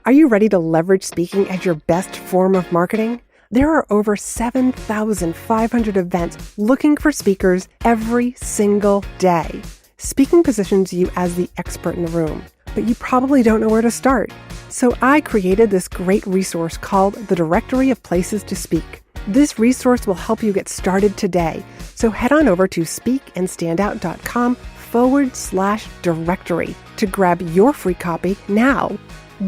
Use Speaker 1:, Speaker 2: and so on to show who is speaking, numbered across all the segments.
Speaker 1: Are you ready to leverage speaking as your best form of marketing? There are over 7,500 events looking for speakers every single day. Speaking positions you as the expert in the room, but you probably don't know where to start. So I created this great resource called the Directory of Places to Speak. This resource will help you get started today. So head on over to speakandstandout.com/directory to grab your free copy now.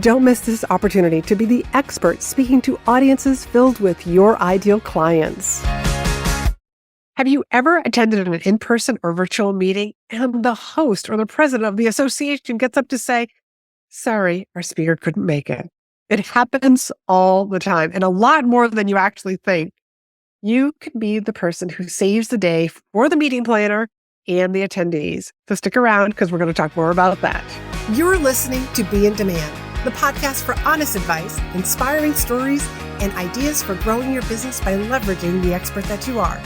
Speaker 1: Don't miss this opportunity to be the expert speaking to audiences filled with your ideal clients. Have you ever attended an in-person or virtual meeting and the host or the president of the association gets up to say, "Sorry, our speaker couldn't make it"? It happens all the time and a lot more than you actually think. You could be the person who saves the day for the meeting planner and the attendees. So stick around because we're going to talk more about that.
Speaker 2: You're listening to Be in Demand, the podcast for honest advice, inspiring stories, and ideas for growing your business by leveraging the expert that you are.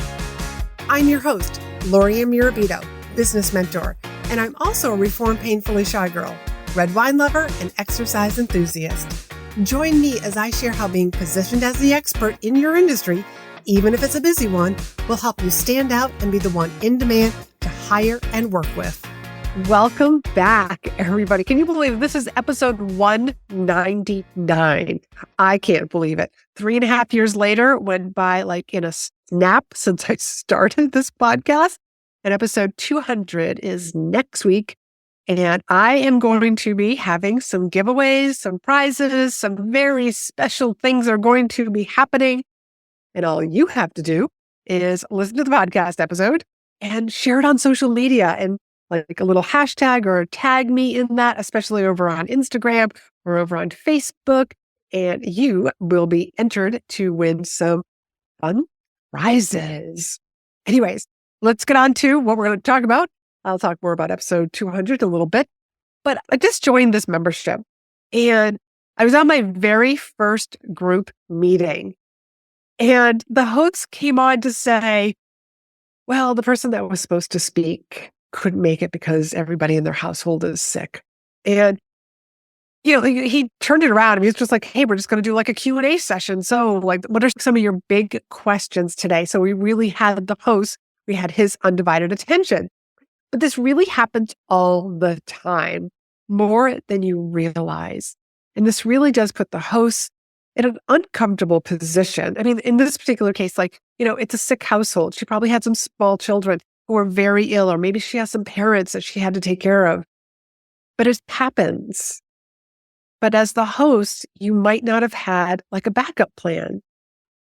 Speaker 2: I'm your host, Laurie-Ann, business mentor, and I'm also a reformed painfully shy girl, red wine lover, and exercise enthusiast. Join me as I share how being positioned as the expert in your industry, even if it's a busy one, will help you stand out and be the one in demand to hire and work with.
Speaker 1: Welcome back, everybody. Can you believe this is episode 199? I can't believe it. 3.5 years later went by like in a snap since I started this podcast. And episode 200 is next week. And I am going to be having some giveaways, some prizes, some very special things are going to be happening. And all you have to do is listen to the podcast episode and share it on social media and like a little hashtag or tag me in that, especially over on Instagram or over on Facebook. And you will be entered to win some fun prizes. Anyways, let's get on to what we're going to talk about. I'll talk more about episode 200 a little bit, but I just joined this membership and I was on my very first group meeting and the host came on to say, well, the person that was supposed to speak couldn't make it because everybody in their household is sick. And, he turned it around and he was just like, hey, we're just going to do like a Q&A session. So like, what are some of your big questions today? So we really had the host, we had his undivided attention. But this really happens all the time, more than you realize. And this really does put the host in an uncomfortable position. I mean, in this particular case, it's a sick household. She probably had some small children who are very ill, or maybe she has some parents that she had to take care of. But it happens. But as the host, you might not have had like a backup plan.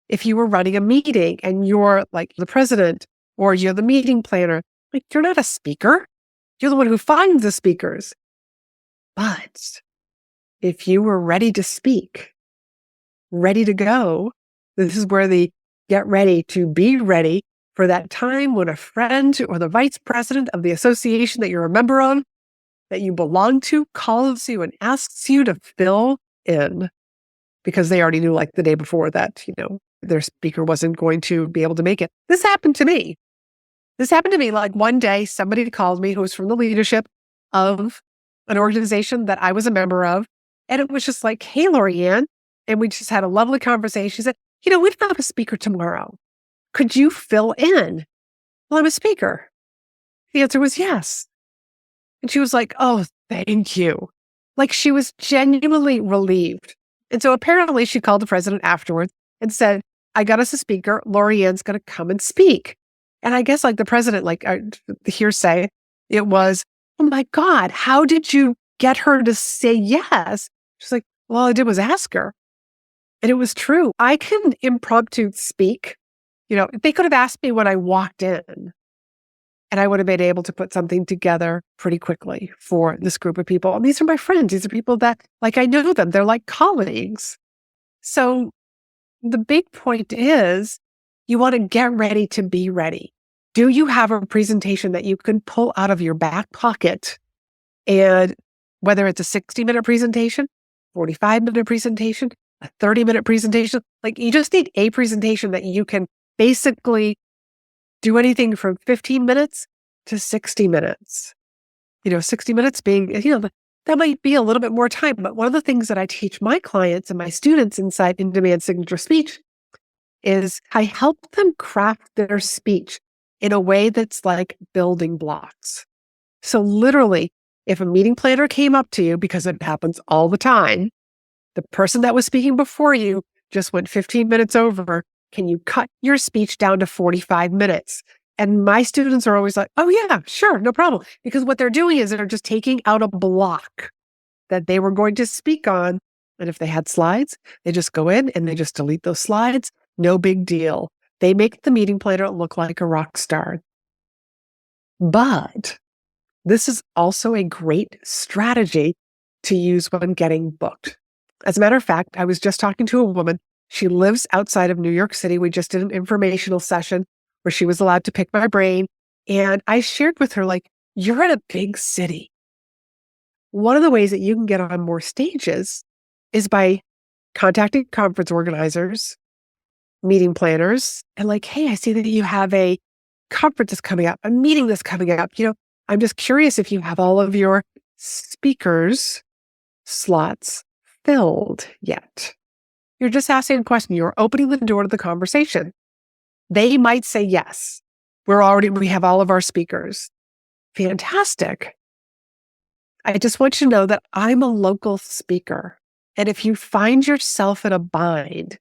Speaker 1: If you were running a meeting and you're like the president or you're the meeting planner, like you're not a speaker. You're the one who finds the speakers. But if you were ready to speak, ready to go, this is where the get ready to be ready for that time when a friend or the vice president of the association that you're a member of, that you belong to, calls you and asks you to fill in because they already knew like the day before that, their speaker wasn't going to be able to make it. This happened to me. Like one day, somebody called me who was from the leadership of an organization that I was a member of. And it was just like, hey, Laurie-Ann. And we just had a lovely conversation. She said, we don't have a speaker tomorrow. Could you fill in? Well, I'm a speaker. The answer was yes. And she was like, oh, thank you. Like she was genuinely relieved. And so apparently she called the president afterwards and said, I got us a speaker. Laurie-Ann's going to come and speak. And I guess like the president, the hearsay, it was, oh my God, how did you get her to say yes? She's like, well, all I did was ask her. And it was true. I can impromptu speak. They could have asked me when I walked in and I would have been able to put something together pretty quickly for this group of people. And these are my friends. These are people that I know them. They're like colleagues. So the big point is you want to get ready to be ready. Do you have a presentation that you can pull out of your back pocket? And whether it's a 60-minute presentation, 45-minute presentation, a 30-minute presentation, you just need a presentation that you can basically do anything from 15 minutes to 60 minutes. 60 minutes being, that might be a little bit more time. But one of the things that I teach my clients and my students inside in-demand signature speech is I help them craft their speech in a way that's like building blocks. So literally, if a meeting planner came up to you, because it happens all the time, the person that was speaking before you just went 15 minutes over, can you cut your speech down to 45 minutes? And my students are always like, oh yeah, sure, no problem. Because what they're doing is they're just taking out a block that they were going to speak on. And if they had slides, they just go in and they just delete those slides. No big deal. They make the meeting planner look like a rock star. But this is also a great strategy to use when getting booked. As a matter of fact, I was just talking to a woman. She lives outside of New York City. We just did an informational session where she was allowed to pick my brain. And I shared with her, like, you're in a big city. One of the ways that you can get on more stages is by contacting conference organizers, meeting planners, and like, hey, I see that you have a conference that's coming up, a meeting that's coming up. I'm just curious if you have all of your speakers slots filled yet. You're just asking a question. You're opening the door to the conversation. They might say yes. We have all of our speakers. Fantastic. I just want you to know that I'm a local speaker. And if you find yourself in a bind,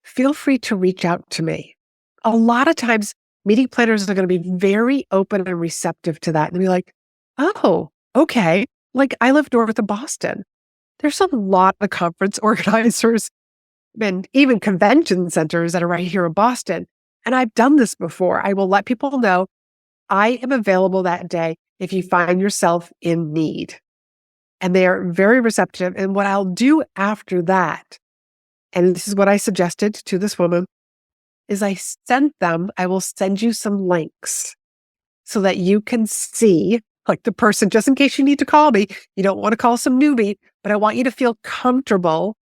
Speaker 1: feel free to reach out to me. A lot of times, meeting planners are going to be very open and receptive to that and be like, oh, okay. Like I live north of Boston. There's a lot of conference organizers and even convention centers that are right here in Boston. And I've done this before. I will let people know I am available that day if you find yourself in need. And they are very receptive. And what I'll do after that, and this is what I suggested to this woman, is I will send you some links so that you can see, like the person, just in case you need to call me, you don't want to call some newbie, but I want you to feel comfortable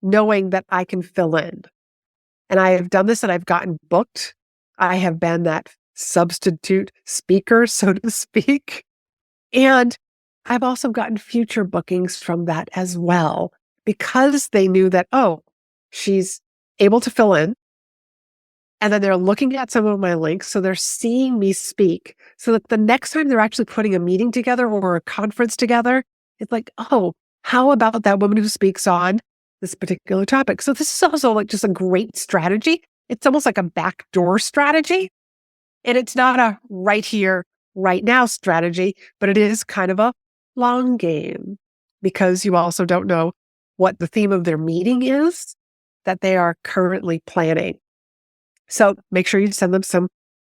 Speaker 1: knowing that I can fill in. And I have done this and I've gotten booked. I have been that substitute speaker, so to speak. And I've also gotten future bookings from that as well, because they knew that, oh, she's able to fill in. And then they're looking at some of my links. So they're seeing me speak so that the next time they're actually putting a meeting together or a conference together, it's like, oh, how about that woman who speaks on this particular topic? So this is also like just a great strategy. It's almost like a backdoor strategy. And it's not a right here, right now strategy, but it is kind of a long game because you also don't know what the theme of their meeting is that they are currently planning. So make sure you send them some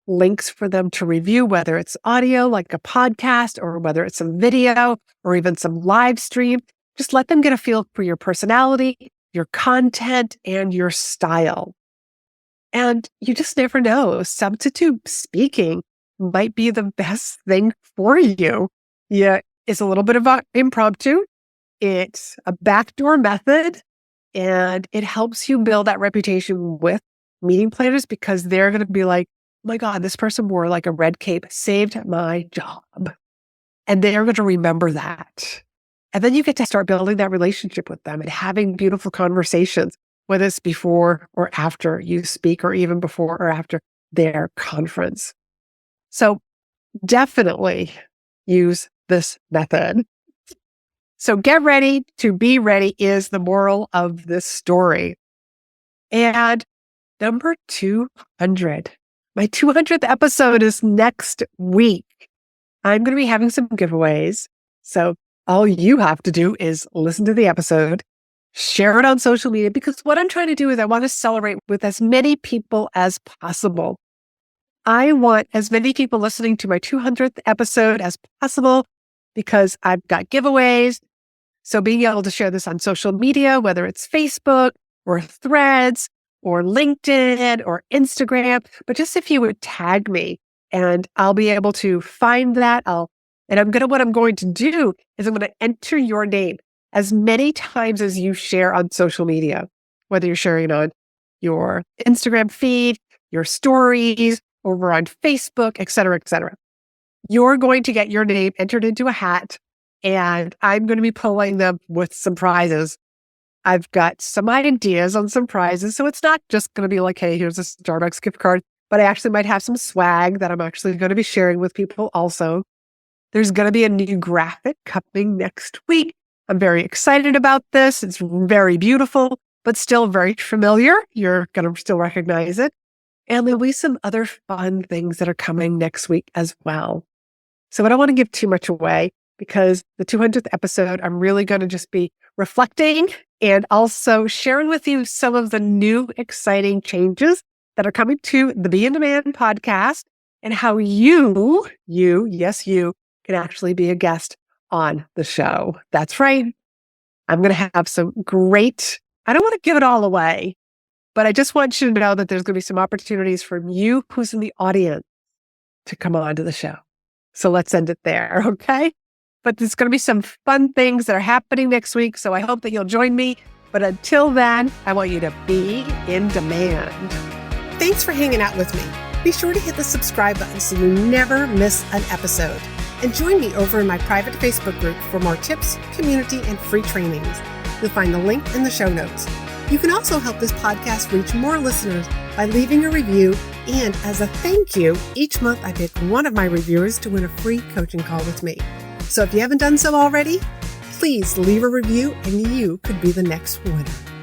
Speaker 1: links for them to review, whether it's audio, like a podcast, or whether it's some video or even some live stream. Just let them get a feel for your personality, your content, and your style. And you just never know. Substitute speaking might be the best thing for you. Yeah, it's a little bit of impromptu. It's a backdoor method, and it helps you build that reputation with meeting planners because they're going to be like, oh my God, this person wore like a red cape, saved my job. And they're going to remember that. And then you get to start building that relationship with them and having beautiful conversations, whether it's before or after you speak or even before or after their conference. So definitely use this method. So get ready to be ready is the moral of this story. And number 200. My 200th episode is next week. I'm going to be having some giveaways. So all you have to do is listen to the episode, share it on social media, because what I'm trying to do is I want to celebrate with as many people as possible. I want as many people listening to my 200th episode as possible because I've got giveaways. So being able to share this on social media, whether it's Facebook or Threads or LinkedIn or Instagram, but just if you would tag me and I'll be able to find that. What I'm going to do is I'm going to enter your name as many times as you share on social media, whether you're sharing on your Instagram feed, your stories, over on Facebook, et cetera, et cetera. You're going to get your name entered into a hat and I'm going to be pulling them with some prizes. I've got some ideas on some prizes. So it's not just going to be like, hey, here's a Starbucks gift card, but I actually might have some swag that I'm actually going to be sharing with people also. There's going to be a new graphic coming next week. I'm very excited about this. It's very beautiful, but still very familiar. You're going to still recognize it. And there'll be some other fun things that are coming next week as well. So I don't want to give too much away because the 200th episode, I'm really going to just be reflecting and also sharing with you some of the new exciting changes that are coming to the Be in Demand podcast and how you, can actually be a guest on the show. That's right. I'm going to have some great, I don't want to give it all away, but I just want you to know that there's going to be some opportunities for you who's in the audience to come on to the show. So let's end it there, okay? But there's going to be some fun things that are happening next week, so I hope that you'll join me. But until then, I want you to be in demand.
Speaker 2: Thanks for hanging out with me. Be sure to hit the subscribe button so you never miss an episode. And join me over in my private Facebook group for more tips, community, and free trainings. You'll find the link in the show notes. You can also help this podcast reach more listeners by leaving a review. And as a thank you, each month I pick one of my reviewers to win a free coaching call with me. So if you haven't done so already, please leave a review and you could be the next winner.